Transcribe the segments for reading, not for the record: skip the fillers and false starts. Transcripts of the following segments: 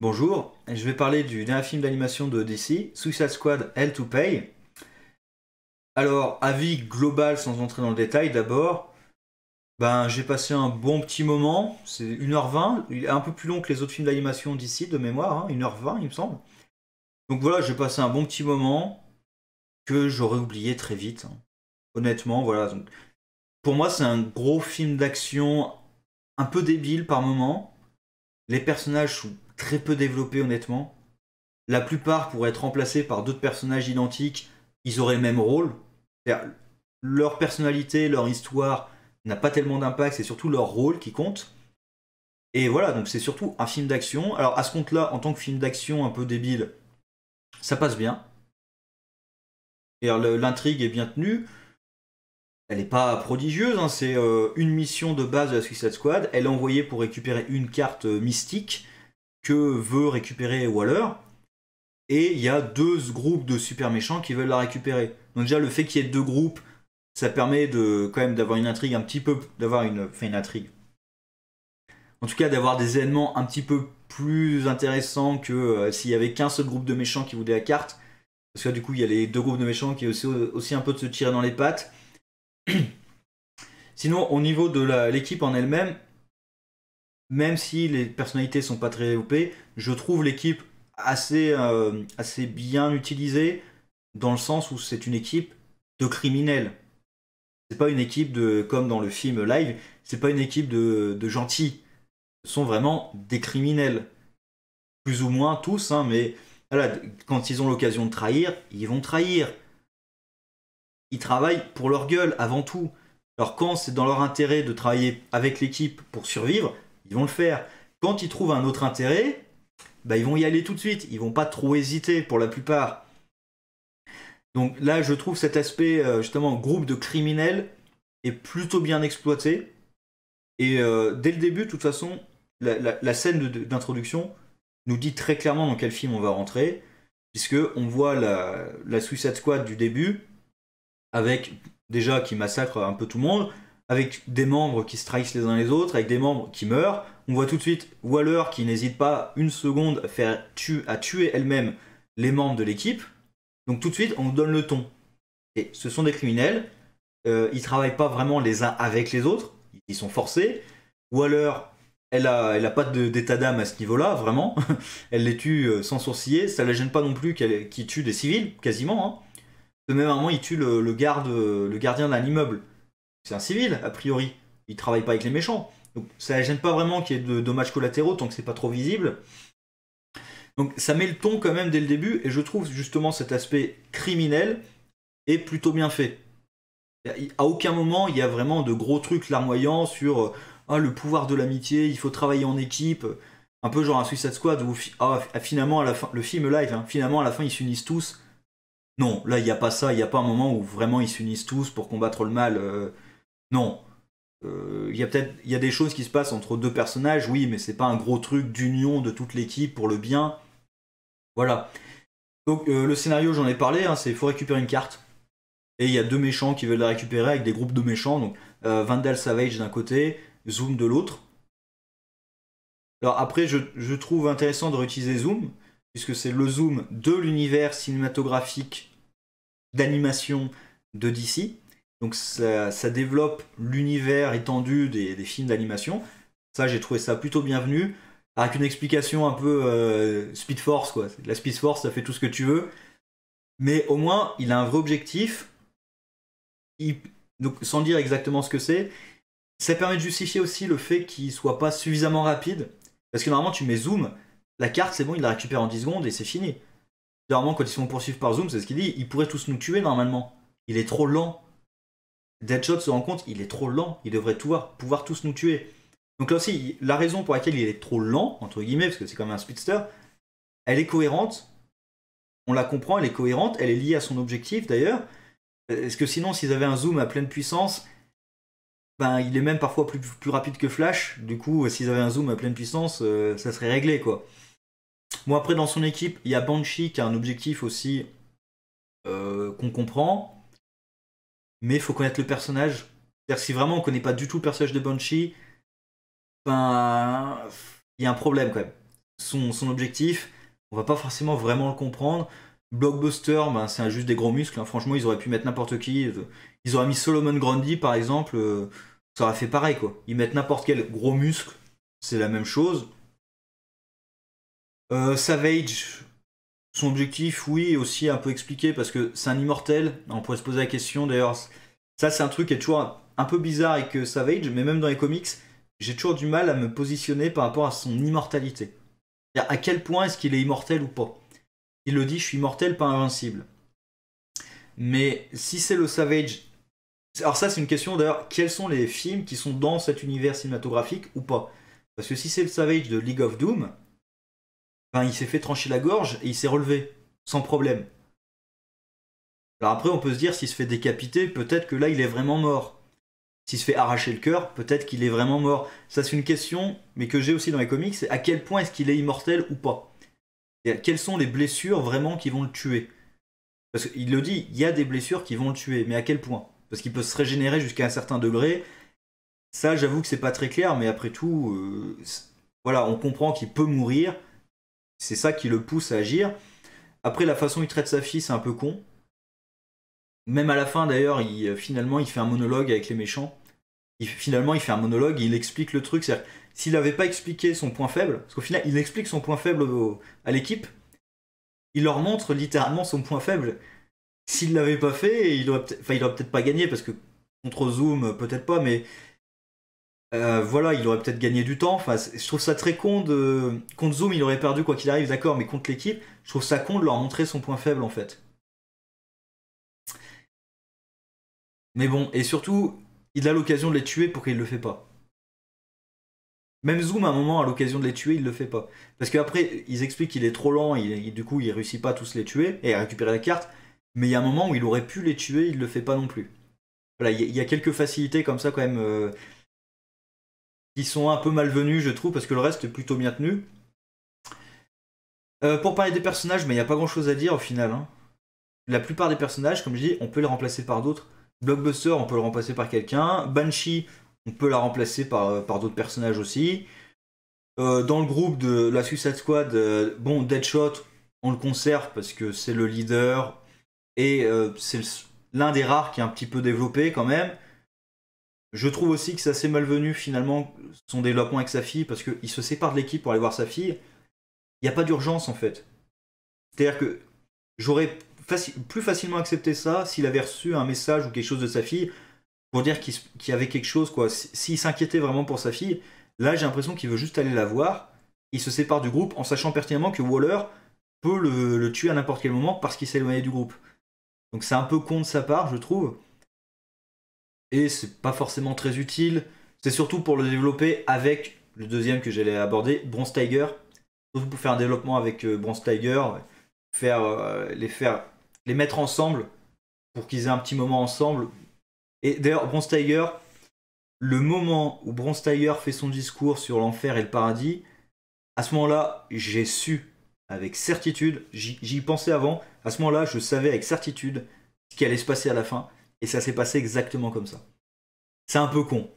Bonjour, je vais parler du dernier film d'animation de DC, Suicide Squad Hell to Pay. Alors, avis global sans entrer dans le détail, d'abord, j'ai passé un bon petit moment, c'est 1h20, il est un peu plus long que les autres films d'animation d'ici, de mémoire, 1h20 il me semble. Donc voilà, j'ai passé un bon petit moment que j'aurais oublié très vite. Honnêtement, voilà. Donc, pour moi, c'est un gros film d'action un peu débile par moment. Les personnages sont très peu développés, honnêtement. La plupart pourraient être remplacés par d'autres personnages identiques, ils auraient le même rôle. Leur personnalité, leur histoire n'a pas tellement d'impact, c'est surtout leur rôle qui compte. Et voilà, donc c'est surtout un film d'action. Alors à ce compte-là, en tant que film d'action un peu débile, ça passe bien. Et l'intrigue est bien tenue. Elle n'est pas prodigieuse, hein, c'est une mission de base de la Suicide Squad. Elle est envoyée pour récupérer une carte mystique que veut récupérer Waller. Et il y a deux groupes de super méchants qui veulent la récupérer. Donc déjà le fait qu'il y ait deux groupes, ça permet de quand même d'avoir une intrigue un petit peu, une intrigue. En tout cas d'avoir des événements un petit peu plus intéressants que s'il y avait qu'un seul groupe de méchants qui voulait la carte. Parce que du coup il y a les deux groupes de méchants qui aussi un peu de se tirer dans les pattes. Sinon au niveau de l'équipe en elle-même, même si les personnalités sont pas très développées, je trouve l'équipe assez bien utilisée dans le sens où c'est une équipe de criminels. C'est pas une équipe comme dans le film Live, c'est pas une équipe de gentils. Ce sont vraiment des criminels. Plus ou moins tous, hein, mais voilà, quand ils ont l'occasion de trahir, ils vont trahir. Ils travaillent pour leur gueule avant tout. Alors quand c'est dans leur intérêt de travailler avec l'équipe pour survivre, ils vont le faire. Quand ils trouvent un autre intérêt, ils vont y aller tout de suite. Ils vont pas trop hésiter pour la plupart. Donc là, je trouve cet aspect, justement, groupe de criminels est plutôt bien exploité. Et dès le début, de toute façon, la scène d'introduction nous dit très clairement dans quel film on va rentrer, puisque on voit la Suicide Squad du début, avec déjà qui massacre un peu tout le monde, avec des membres qui se trahissent les uns les autres, avec des membres qui meurent. On voit tout de suite Waller qui n'hésite pas une seconde à tuer elle-même les membres de l'équipe. Donc tout de suite, on donne le ton. Et ce sont des criminels, ils travaillent pas vraiment les uns avec les autres, ils sont forcés. Waller, elle a pas d'état d'âme à ce niveau-là, vraiment. Elle les tue sans sourciller, ça la gêne pas non plus qu'ils tuent des civils, quasiment. Hein. De même à un moment, il tue le gardien d'un immeuble. C'est un civil, a priori. Il travaille pas avec les méchants. Donc ça la gêne pas vraiment qu'il y ait de dommages collatéraux tant que c'est pas trop visible. Donc ça met le ton quand même dès le début, et je trouve justement cet aspect criminel est plutôt bien fait. À aucun moment il y a vraiment de gros trucs larmoyants sur le pouvoir de l'amitié, il faut travailler en équipe, un peu genre un Suicide Squad où finalement à la fin, le film live, hein, finalement à la fin ils s'unissent tous. Non, là il n'y a pas ça, il n'y a pas un moment où vraiment ils s'unissent tous pour combattre le mal. Non. Il y a des choses qui se passent entre deux personnages, oui, mais c'est pas un gros truc d'union de toute l'équipe pour le bien. Voilà. Donc le scénario, j'en ai parlé, hein, c'est il faut récupérer une carte. Et il y a deux méchants qui veulent la récupérer avec des groupes de méchants. Donc Vandal Savage d'un côté, Zoom de l'autre. Alors après, je trouve intéressant de réutiliser Zoom, puisque c'est le Zoom de l'univers cinématographique d'animation de DC. Donc ça développe l'univers étendu des films d'animation. Ça, j'ai trouvé ça plutôt bienvenu. Avec une explication un peu Speed Force, quoi. La Speed Force, ça fait tout ce que tu veux. Mais au moins, il a un vrai objectif. Donc, sans dire exactement ce que c'est, ça permet de justifier aussi le fait qu'il soit pas suffisamment rapide. Parce que normalement, tu mets Zoom, la carte, c'est bon, il la récupère en 10 secondes et c'est fini. Normalement, quand ils se font poursuivre par Zoom, c'est ce qu'il dit, ils pourraient tous nous tuer normalement. Il est trop lent. Deadshot se rend compte, il est trop lent, il devrait pouvoir tous nous tuer. Donc là aussi, la raison pour laquelle il est trop lent, entre guillemets, parce que c'est quand même un speedster, elle est cohérente, on la comprend, elle est cohérente, elle est liée à son objectif d'ailleurs. Est-ce que sinon, s'ils avaient un zoom à pleine puissance, il est même parfois plus rapide que Flash, du coup, s'ils avaient un zoom à pleine puissance, ça serait réglé, quoi. Bon, après, dans son équipe, il y a Banshee qui a un objectif aussi qu'on comprend, mais il faut connaître le personnage. C'est-à-dire si vraiment on connaît pas du tout le personnage de Banshee, il y a un problème quand même. son objectif, on va pas forcément vraiment le comprendre. Blockbuster, ben, c'est juste des gros muscles, hein. Franchement, ils auraient pu mettre n'importe qui. Ils auraient mis Solomon Grundy, par exemple, ça aurait fait pareil, quoi. Ils mettent n'importe quel gros muscle, c'est la même chose. Savage, son objectif, oui, est aussi un peu expliqué, parce que c'est un immortel. On pourrait se poser la question, d'ailleurs, ça c'est un truc qui est toujours un peu bizarre avec Savage, mais même dans les comics, j'ai toujours du mal à me positionner par rapport à son immortalité. C'est-à-dire, à quel point est-ce qu'il est immortel ou pas? Il le dit, je suis immortel, pas invincible. Mais si c'est le Savage... Alors ça c'est une question d'ailleurs, quels sont les films qui sont dans cet univers cinématographique ou pas? Parce que si c'est le Savage de League of Doom, ben, il s'est fait trancher la gorge et il s'est relevé, sans problème. Alors après on peut se dire, s'il se fait décapiter, peut-être que là il est vraiment mort. S'il se fait arracher le cœur, peut-être qu'il est vraiment mort. Ça c'est une question, mais que j'ai aussi dans les comics, c'est à quel point est-ce qu'il est immortel ou pas? Et quelles sont les blessures vraiment qui vont le tuer? Parce qu'il le dit, il y a des blessures qui vont le tuer, mais à quel point? Parce qu'il peut se régénérer jusqu'à un certain degré. Ça, j'avoue que c'est pas très clair, mais après tout, voilà, on comprend qu'il peut mourir. C'est ça qui le pousse à agir. Après, la façon dont il traite sa fille, c'est un peu con. Même à la fin, d'ailleurs, finalement, il fait un monologue avec les méchants. Finalement, il fait un monologue et il explique le truc. C'est-à-dire, s'il n'avait pas expliqué son point faible, parce qu'au final, il explique son point faible à l'équipe, il leur montre littéralement son point faible. S'il l'avait pas fait, il aurait peut-être pas gagné, parce que contre Zoom, peut-être pas, mais voilà, il aurait peut-être gagné du temps. Enfin, je trouve ça très con de. Contre Zoom, il aurait perdu quoi qu'il arrive, d'accord, mais contre l'équipe, je trouve ça con de leur montrer son point faible en fait. Mais bon, et surtout, il a l'occasion de les tuer pour qu'il le fait pas. Même Zoom, à un moment, a l'occasion de les tuer, il le fait pas. Parce qu'après, ils expliquent qu'il est trop lent, du coup, il réussit pas à tous les tuer et à récupérer la carte. Mais il y a un moment où il aurait pu les tuer, il le fait pas non plus. Voilà, il y a quelques facilités comme ça quand même qui sont un peu malvenues, je trouve, parce que le reste est plutôt bien tenu. Pour parler des personnages, mais il n'y a pas grand chose à dire au final, hein. La plupart des personnages, comme je dis, on peut les remplacer par d'autres. Blockbuster, on peut le remplacer par quelqu'un. Banshee, on peut la remplacer par d'autres personnages aussi. Dans le groupe de la Suicide Squad, bon, Deadshot, on le conserve parce que c'est le leader et c'est l'un des rares qui est un petit peu développé quand même. Je trouve aussi que c'est assez malvenu finalement son développement avec sa fille parce qu'il se sépare de l'équipe pour aller voir sa fille. Il n'y a pas d'urgence en fait. C'est-à-dire que j'aurais plus facilement accepté ça s'il avait reçu un message ou quelque chose de sa fille pour dire qu'il y avait quelque chose, quoi. S'il s'inquiétait vraiment pour sa fille, là j'ai l'impression qu'il veut juste aller la voir. Il se sépare du groupe en sachant pertinemment que Waller peut le tuer à n'importe quel moment parce qu'il s'est éloigné du groupe. Donc c'est un peu con de sa part, je trouve. Et c'est pas forcément très utile. C'est surtout pour le développer avec le deuxième que j'allais aborder, Bronze Tiger. Surtout pour faire un développement avec Bronze Tiger, les mettre ensemble pour qu'ils aient un petit moment ensemble. Et d'ailleurs, Bronze Tiger, le moment où Bronze Tiger fait son discours sur l'enfer et le paradis, à ce moment-là, j'ai su avec certitude, j'y pensais avant, à ce moment-là, je savais avec certitude ce qui allait se passer à la fin, et ça s'est passé exactement comme ça. C'est un peu con.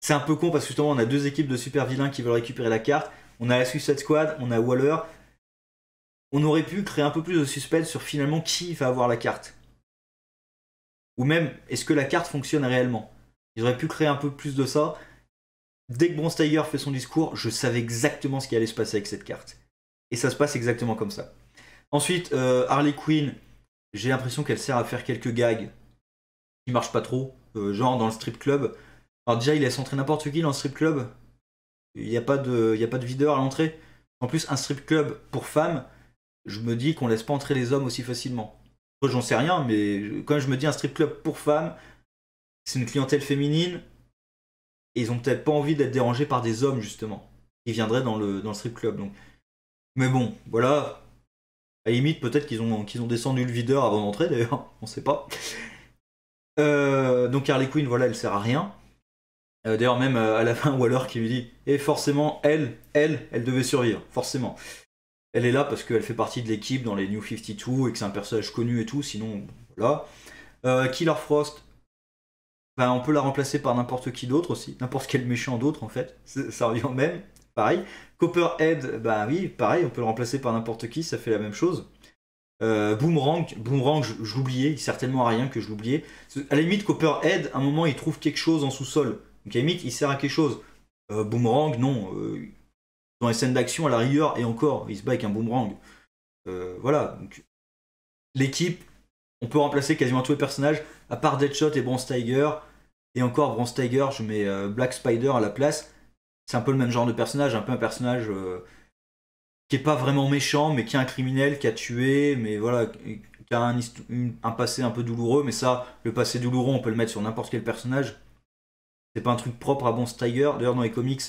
C'est un peu con parce que justement, on a deux équipes de super vilains qui veulent récupérer la carte. On a la Suicide Squad, on a Waller. On aurait pu créer un peu plus de suspense sur finalement qui va avoir la carte. Ou même, est-ce que la carte fonctionne réellement? Ils auraient pu créer un peu plus de ça. Dès que Bronze Tiger fait son discours, je savais exactement ce qui allait se passer avec cette carte. Et ça se passe exactement comme ça. Ensuite, Harley Quinn, j'ai l'impression qu'elle sert à faire quelques gags qui marchent pas trop. Genre dans le strip club. Alors déjà, il laisse entrer n'importe qui dans le strip club. Il n'y a pas de videur à l'entrée. En plus, un strip club pour femmes, je me dis qu'on laisse pas entrer les hommes aussi facilement. Moi, j'en sais rien, mais quand je me dis un strip club pour femmes, c'est une clientèle féminine, et ils ont peut-être pas envie d'être dérangés par des hommes, justement, qui viendraient dans le strip club. Donc. Mais bon, voilà. À la limite, peut-être qu'ils ont descendu le videur avant d'entrer, d'ailleurs, on sait pas. Donc Harley Quinn, voilà, elle sert à rien. D'ailleurs, même à la fin, Waller qui lui dit et forcément, elle devait survivre, forcément. Elle est là parce qu'elle fait partie de l'équipe dans les New 52 et que c'est un personnage connu et tout, sinon, voilà. Killer Frost, ben, on peut la remplacer par n'importe qui d'autre aussi, n'importe quel méchant d'autre en fait, ça revient au même. pareil. Copperhead, bah oui, pareil, on peut le remplacer par n'importe qui, ça fait la même chose. Boomerang, je l'oubliais, certainement à rien que je l'oubliais. À la limite, Copperhead, à un moment, il trouve quelque chose en sous-sol. Donc à la limite, il sert à quelque chose. Boomerang, non. Dans les scènes d'action, à la rigueur, et encore, il se bat avec un boomerang. Voilà. Donc, l'équipe, on peut remplacer quasiment tous les personnages, à part Deadshot et Bronze Tiger. Et encore, Bronze Tiger, je mets Black Spider à la place. C'est un peu le même genre de personnage, un peu un personnage qui est pas vraiment méchant, mais qui est un criminel, qui a tué, mais voilà, qui a un passé un peu douloureux. Mais ça, le passé douloureux, on peut le mettre sur n'importe quel personnage. C'est pas un truc propre à Bronze Tiger. D'ailleurs, dans les comics,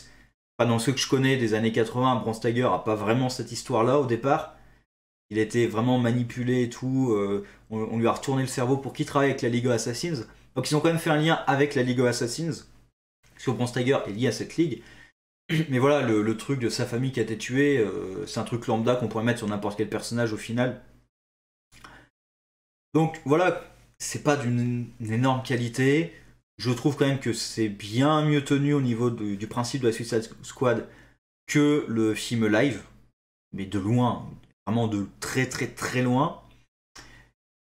pas dans ceux que je connais des années 80, Bronze Tiger a pas vraiment cette histoire-là au départ. Il a été vraiment manipulé et tout. On lui a retourné le cerveau pour qu'il travaille avec la League of Assassins. Donc ils ont quand même fait un lien avec la League of Assassins. Parce que Bronze Tiger est lié à cette ligue. Mais voilà, le truc de sa famille qui a été tuée, c'est un truc lambda qu'on pourrait mettre sur n'importe quel personnage au final. Donc voilà, c'est pas d'une énorme qualité. Je trouve quand même que c'est bien mieux tenu au niveau du principe de la Suicide Squad que le film live. Mais de loin, vraiment de très très très loin.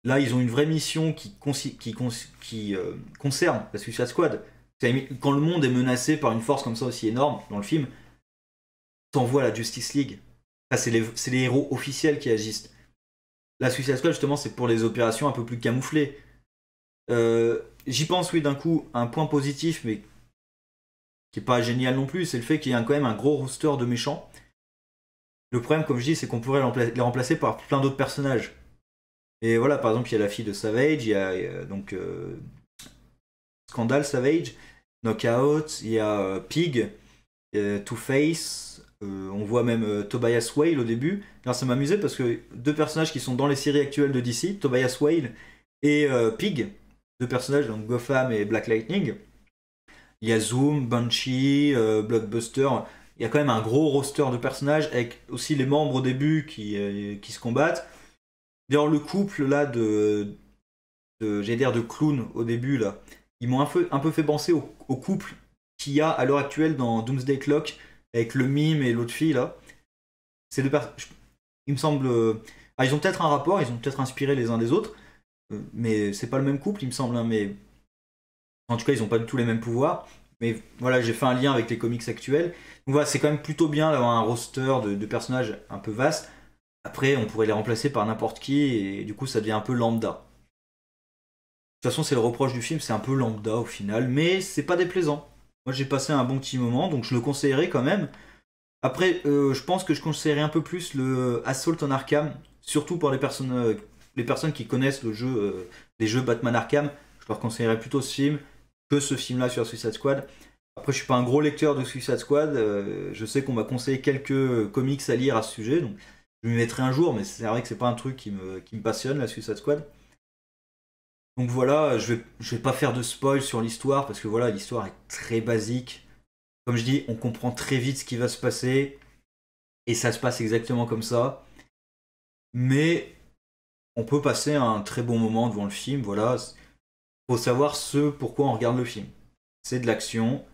Là, ils ont une vraie mission qui concerne la Suicide Squad. Quand le monde est menacé par une force comme ça aussi énorme dans le film, t'envoies la Justice League. Enfin, c'est les héros officiels qui agissent. La Suicide Squad, justement, c'est pour les opérations un peu plus camouflées. J'y pense, oui, d'un coup, un point positif, mais qui est pas génial non plus, c'est le fait qu'il y ait quand même un gros roster de méchants. Le problème, comme je dis, c'est qu'on pourrait les remplacer par plein d'autres personnages. Et voilà, par exemple, il y a la fille de Savage, il y a donc Scandal Savage, Knockout, il y a Pig, Two-Face, on voit même Tobias Whale au début. Alors ça m'amusait parce que deux personnages qui sont dans les séries actuelles de DC, Tobias Whale et Pig, deux personnages, donc Gotham et Black Lightning. Il y a Zoom, Banshee, Blockbuster. Il y a quand même un gros roster de personnages avec aussi les membres au début qui se combattent. D'ailleurs, le couple là j'allais dire de clowns au début là, ils m'ont un peu fait penser au couple qu'il y a à l'heure actuelle dans Doomsday Clock avec le mime et l'autre fille là. Ces deux il me semble. Ils ont peut-être un rapport, ils ont peut-être inspiré les uns des autres, mais c'est pas le même couple, il me semble. Hein, mais en tout cas, ils ont pas du tout les mêmes pouvoirs. Mais voilà, j'ai fait un lien avec les comics actuels. Donc voilà, c'est quand même plutôt bien d'avoir un roster de personnages un peu vaste. Après, on pourrait les remplacer par n'importe qui et du coup, ça devient un peu lambda. De toute façon, c'est le reproche du film, c'est un peu lambda au final, mais c'est pas déplaisant. Moi, j'ai passé un bon petit moment, donc je le conseillerais quand même. Après, je pense que je conseillerais un peu plus le Assault on Arkham, surtout pour les personnes qui connaissent le jeu, les jeux Batman Arkham. Je leur conseillerais plutôt ce film que ce film-là sur Suicide Squad. Après, je suis pas un gros lecteur de Suicide Squad. Je sais qu'on m'a conseillé quelques comics à lire à ce sujet, donc je m'y mettrai un jour, mais c'est vrai que c'est pas un truc qui me passionne, la Suicide Squad. Donc voilà, je vais pas faire de spoil sur l'histoire, parce que voilà, l'histoire est très basique. Comme je dis, on comprend très vite ce qui va se passer, et ça se passe exactement comme ça. Mais on peut passer un très bon moment devant le film, voilà. Faut savoir ce pourquoi on regarde le film. C'est de l'action,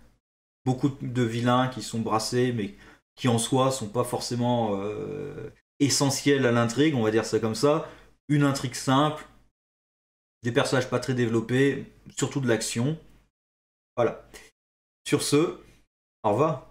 beaucoup de vilains qui sont brassés, mais qui en soi sont pas forcément essentiels à l'intrigue, on va dire ça comme ça. Une intrigue simple, des personnages pas très développés, surtout de l'action. Voilà. Sur ce, au revoir.